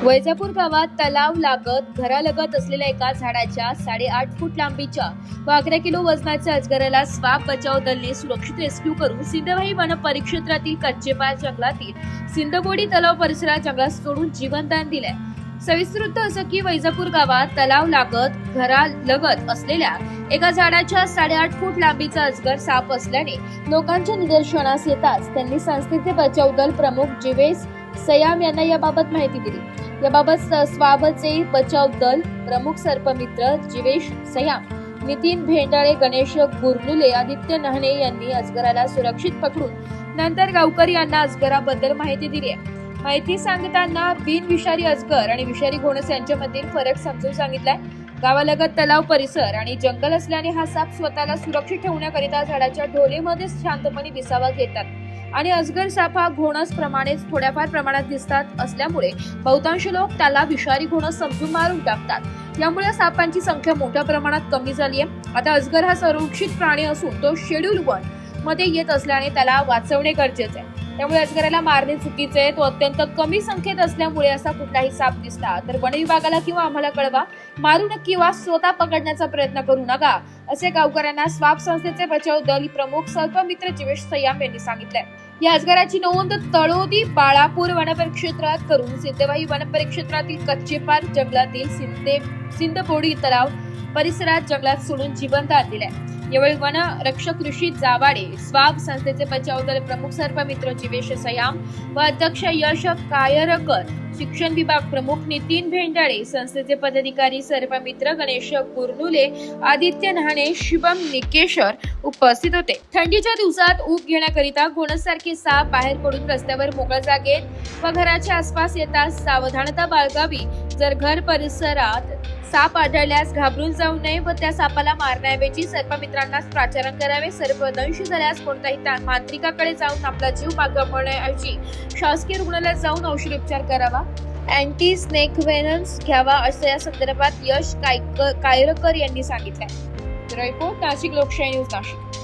वैजापूर गावात तलाव लागत घरालगत असलेल्या एका झाडाच्या 8.5 फूट लांबीच्या व 11 किलो वजनाच्या अजगराला स्वाप बचाव दलने सुरक्षित रेस्क्यू करून सिंधवाही वन परिक्षेत्रातील कच्चेपार जंगलातील सिंधबोडी तलाव परिसरात जंगलात सोडून जीवनदान दिले। सविस्तर वृत्त असं की वैजापूर गावात तलाव लागत घरालगत असलेल्या एका झाडाच्या 8.5 फूट लांबीचा अजगर साप असल्याने लोकांच्या निदर्शनास येताच त्यांनी संस्थेचे बचाव दल प्रमुख जीवेश सयाम यांना याबाबत माहिती दिली। याबाबत स्वाबचे बचाव दल प्रमुख सर्पमित्र जीवेश सयाम, नितीन भेंडाळे, गणेश गुरनुले, आदित्य नहणे यांनी अजगराला सुरक्षित पकडून नंतर गावकरी यांना अजगराबद्दल माहिती दिली आहे। माहिती सांगताना बिनविषारी अजगर आणि विषारी घोणस यांच्यामधील फरक समजून सांगितलाय। गावालगत तलाव परिसर आणि जंगल असल्याने हा साप स्वतःला सुरक्षित ठेवण्याकरिता झाडाच्या ढोलेमध्ये शांतपणे विसावा घेतात आणि अजगर साप हा घोणस प्रमाणेच थोड्याफार प्रमाणात दिसतात असल्यामुळे बहुतांश लोक त्याला विषारी घोणस समजून मारून टाकतात। यामुळे सापांची संख्या मोठ्या प्रमाणात कमी झाली आहे। आता अजगर हा संरक्षित प्राणी असून तो शेड्यूल 1 मध्ये येत असल्याने त्याला वाचवणे गरजेचे आहे। त्यामुळे अजगराला मारणे चुकीचे आहे। तो अत्यंत कमी संख्येत असल्यामुळे असा कुठलाही साप दिसला तर वन विभागाला किंवा आम्हाला कळवा, मारू नका किंवा स्वतः पकडण्याचा प्रयत्न करू नका, असे गावकऱ्यांना स्वाप संस्थेचे बचाव दल प्रमुख सर्पमित्र जीवेश सयाम यांनी सांगितले। या अजगराची नोंद तळोदी बाळापूर वनपरिक्षेत्रात करून सिंधवाही वनपरिक्षेत्रातील कच्चेपार जंगलातील सिंधबोडी तलाव परिसरात जंगलात सोडून जीवनदान दिले। यावेळी वन रक्षक ऋषी जावाडे, स्वाप संस्थेचे बचाव दल प्रमुख सर्पमित्र जीवेश सयाम व अध्यक्ष यश कायरकर, शिक्षण विभाग प्रमुख नितीन भेंडाळे, संस्थेचे पदाधिकारी सर्पमित्र गणेश गुरनुले, आदित्य नहाणे, शिवम निकेशर उपस्थित होते। थंडीच्या दिवसात ऊब घेण्याकरिता घोणसारखे साप बाहेर पडून रस्त्यावर मोकळ्या जागेत व घराच्या आसपास येताच सावधानता बाळगावी। जर घर परिसरात साप आढळल्यास घाबरून जाऊ नये व त्या सापाला मारण्याऐवजी सर्पमित्रांनाच प्राचारण करावे। सर्पदंश झाल्यास कोणत्याही मांत्रिकाकडे जाऊन आपला जीव गमावण्याऐवजी शासकीय रुग्णालयात जाऊन औषधोपचार करावा, अँटी स्नेक व्हेनम्स घ्यावा, असं या संदर्भात यश कायरकर यांनी सांगितलंय। रिपोर्ट नाशिक लोकशाही न्यूज नाशिक।